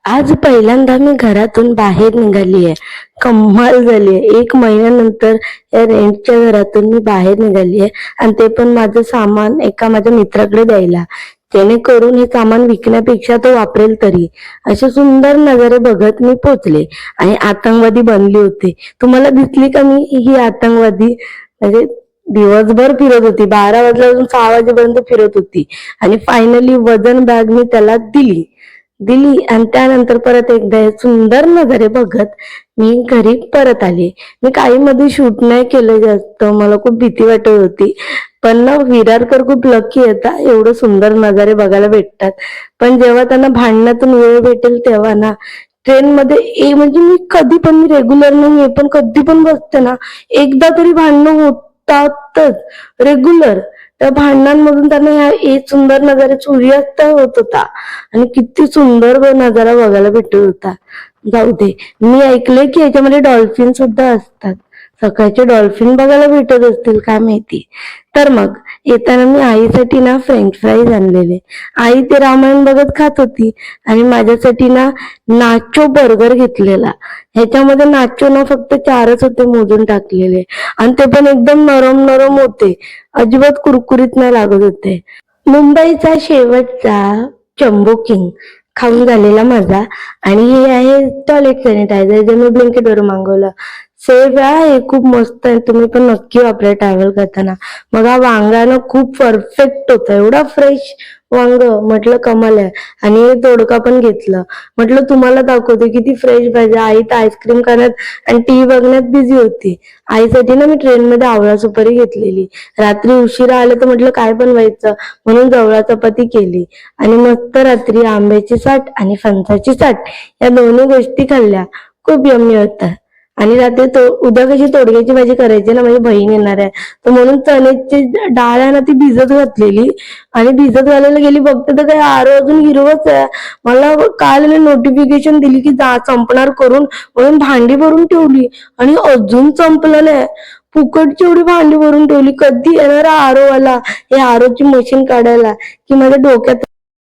आज पहिल्यांदा मी घरातून बाहेर निघाली आहे. कमाल झाली आहे. 1 महिन्यानंतर या रेंटच्या घरातून मी बाहेर निघाली आहे आणि ते पण माझं सामान एका माझ्या मित्राकडे द्यायला. जेणेकरून हे सामान विकण्यापेक्षा तो वापरेल तरी. असे सुंदर नजारे बघत मी पोचले आणि आतंकवादी बनली होते. तुम्हाला दिसली का मी ही आतंकवादी? म्हणजे दिवसभर फिरत होती, 12 वाजल्यापासून 6 वाजेपर्यंत फिरत होती आणि फायनली वजन बॅग मी त्याला दिली आणि त्यानंतर परत एकदा हे सुंदर नजारे बघत मी घरी परत आले. मी काही मध्ये शूट नाही केलं जास्त, मला खूप भीती वाटत होती. पण ना विरारकर खूप लकी येतात, एवढं सुंदर नजारे बघायला भेटतात. पण जेव्हा त्यांना भांडणातून वेळ भेटेल तेव्हा ना ट्रेन मध्ये म्हणजे मी कधी पण, मी रेग्युलर नाहीये पण कधी पण बसते ना, एकदा तरी भांडणं होतातच रेग्युलर. त्या भांडणांमधून त्यांना हे सुंदर नजारे, सूर्यास्त होत होता आणि किती सुंदर नजारा बघायला भेटत होता. जाऊ दे, मी ऐकलंय की याच्यामध्ये डॉल्फिन सुद्धा असतात. सकाळचे डॉल्फिन बघायला भेटत असतील काय माहिती. तर मग येताना मी आईसाठी ना फ्रेंच फ्राईज आणलेले. आई ते रामायण बघत खात होती आणि माझ्यासाठी ना नाचो बर्गर घेतलेला. ह्याच्यामध्ये नाचो ना फक्त 4च होते मोजून टाकलेले आणि ते पण एकदम नरम नरम होते, अजिबात कुरकुरीत नाही लागत होते. मुंबईचा शेवटचा जम्बो किंग खाऊन झालेला माझा. आणि हे आहे टॉयलेट सॅनिटायझर, जे मी ब्लिंकिट वरून मागवलं. सेफ आहे, खूप मस्त आहे, तुम्ही पण नक्की वापरा ट्रॅव्हल करताना. मग हा वांगा ना खूप परफेक्ट होता, एवढा फ्रेश वांग, म्हटलं कमाल आहे. आणि हे दोडका पण घेतलं, म्हटलं तुम्हाला दाखवते किती फ्रेश भाजी. आई तर आईस्क्रीम खाण्यात आणि टीव्ही बघण्यात बिझी होती. आईसाठी ना मी ट्रेन मध्ये आवळा सुपारी घेतलेली. रात्री उशिरा आले तर म्हटलं काय बनवायचं, म्हणून जवळा चपाती केली आणि मस्त रात्री आंब्याची साठ आणि फणसाची साठ या दोन्ही गोष्टी खाल्ल्या. खूप यम्मी होता. आणि रात्री उद्या कशी तोडग्याची भाजी करायची ना, माझी बहीण येणार आहे, तर म्हणून चण्याची डाळ आहे ना ती भिजत घातलेली आणि भिजत घालायला गेली, बघते तर काय आरो अजून हिरवच आहे. मला काल नोटिफिकेशन दिली की संपणार करून, म्हणून भांडी भरून ठेवली आणि अजून संपलं नाही. फुकटची एवढी भांडी भरून ठेवली. कधी येणार आरो वाला, हे आरोची मशीन काढायला, की माझ्या डोक्यात